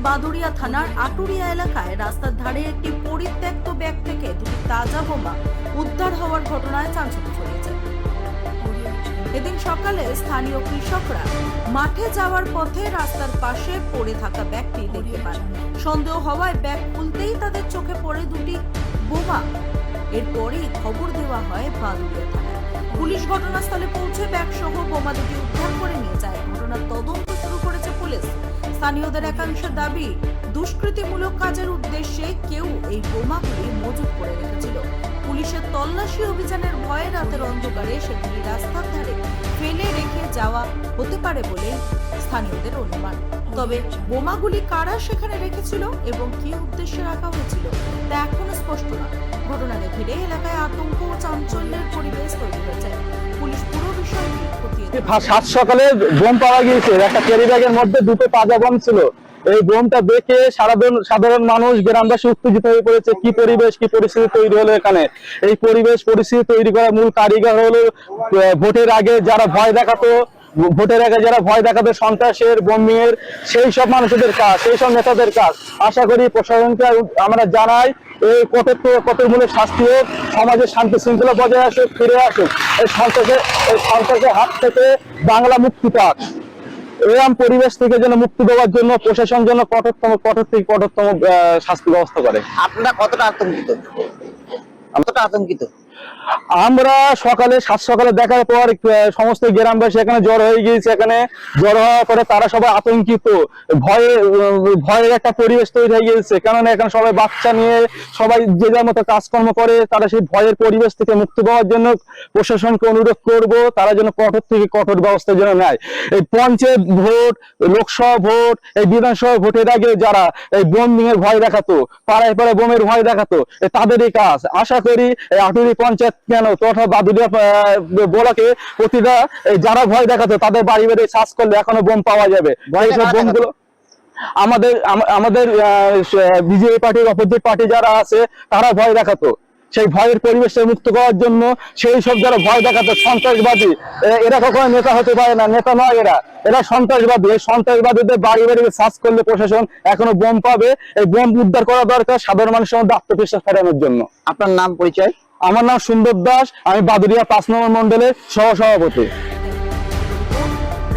বাদুড়িয়া থানার আটুরিয়া এলাকায় রাস্তার ধারে একটি পরিত্যক্ত ব্যাগ থেকে দুটি তাজা বোমা উদ্ধার হওয়ার ঘটনায় চাঞ্চল্য ছড়িয়েছে। এদিন সকালে স্থানীয় কৃষকরা মাঠে যাওয়ার পথে রাস্তার পাশে পড়ে থাকা ব্যাগটি দেখতে পান। সন্দেহ হওয়ায় ব্যাগ খুলতেই তাদের চোখে পড়ে দুটি বোমা। এরপরেই খবর দেওয়া হয় বাদুড়িয়া থানায়। পুলিশ ঘটনাস্থলে পৌঁছে ব্যাগ সহ বোমা দুটি উদ্ধার করে নিয়ে যায়। ঘটনার তদন্ত শুরু করেছে পুলিশ। স্থানীয়দের একাংশের দাবি, দুষ্কৃতিমূলক কাজের উদ্দেশ্যে কেউ এই বোমাগুলি মজুত করে রেখেছিল। পুলিশের তল্লাশি অভিযানের ভয়ে রাতের অন্ধকারে সেগুলি রাস্তার ধারে ফেলে রেখে যাওয়া হতে পারে বলে স্থানীয়দের অনুমান। তবে বোমাগুলি কারা সেখানে রেখেছিল এবং কি উদ্দেশ্যে রাখা হয়েছিল তা এখনো স্পষ্ট নয়। ঘটনাকে ঘিরে এলাকায় আতঙ্ক ও চাঞ্চল্যের পরিবেশ তৈরি হয়েছে। পুলিশ পুরো বিষয়টি খতিয়ে দেখছে। সাত সকালে বোম পাওয়া গিয়েছে, একটা ক্যারি ব্যাগের মধ্যে দুটো তাজা বোম ছিল। এই বোমটা দেখে সাধারণ মানুষ, গ্রামবাসী উত্তেজিত হয়ে পড়েছে। কি পরিবেশ, কি পরিস্থিতি তৈরি হলো এখানে। এই পরিবেশ পরিস্থিতি তৈরি করার মূল কারিগর হলো ভোটের আগে যারা ভয় দেখাতো, সন্ত্রাসের, বোমিং এর, সেই সব মানুষদের কাজ, সেই সব নেতাদের কাজ। আশা করি প্রশাসনকে আমরা জানাই এই কঠোর মূল্যের শাস্তি হোক, সমাজের শান্তি শৃঙ্খলা বজায় আসুক, ফিরে আসুক, এই সন্ত্রাসের হাত থেকে বাংলা মুক্তি পাক। এরকম পরিবেশ থেকে যেন মুক্তি দেওয়ার জন্য প্রশাসন যেন কঠোর থেকে কঠোরতম শাস্তি ব্যবস্থা করে। আপনারা কতটা আতঙ্কিত? আমরা সাত সকালে দেখার পর সমস্ত গ্রামবাসী এখানে জড়ো হয়ে গিয়েছে। এখানে জড়ো হওয়ার পরে তারা সবাই আতঙ্কিত, ভয়ের একটা পরিবেশ তৈরি হয়ে গিয়েছে। কেননা এখানে সবাই বাচ্চা নিয়ে সবাই যে যার মতো কাজকর্ম করে। তারা সেই ভয়ের পরিবেশ থেকে মুক্তি পাওয়ার জন্য প্রশাসনকে অনুরোধ করব, তারা যেন কঠোর থেকে কঠোর ব্যবস্থা যেন নেয়। এই পঞ্চায়েত ভোট, লোকসভা ভোট, এই বিধানসভা ভোটের আগে যারা এই বোমিং এর ভয় দেখাতো, পাড়ায় পাড়ায় বোমের ভয় দেখাতো, তাদেরই কাজ। আশা করি আটুরি পঞ্চায়েত কেন তথা বাদুড়িয়া ব্লকে প্রতিটা যারা ভয় দেখাতো তাদের বাড়ি বাড়ি সার্চ করলে এখনো বোম পাওয়া যাবে। এইসব বোমগুলো আমাদের বিজেপি পার্টির অপোজিট পার্টি যারা আছে তারা ভয় দেখাতো। সেই ভয়ের পরিবেশে মুক্ত করার জন্য সেই সব যারা ভয় দেখাতো সন্ত্রাসবাদী, এরা কখনো নেতা হতে পারে না, নেতা নয় এরা সন্ত্রাসবাদী। এই সন্ত্রাসবাদীদের বাড়ি বাড়ি সার্চ করলে প্রশাসন এখনো বোম পাবে। এই বোম উদ্ধার করা দরকার সাধারণ মানুষের মধ্যে আত্মবিশ্বাস ফেরানোর জন্য। আপনার নাম, পরিচয়? আমার নাম সুন্দর দাস, আমি বাদুড়িয়া 5 নম্বর মন্ডলের সহসভাপতি।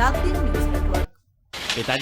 রাত দিন নিউজ নেটওয়ার্ক।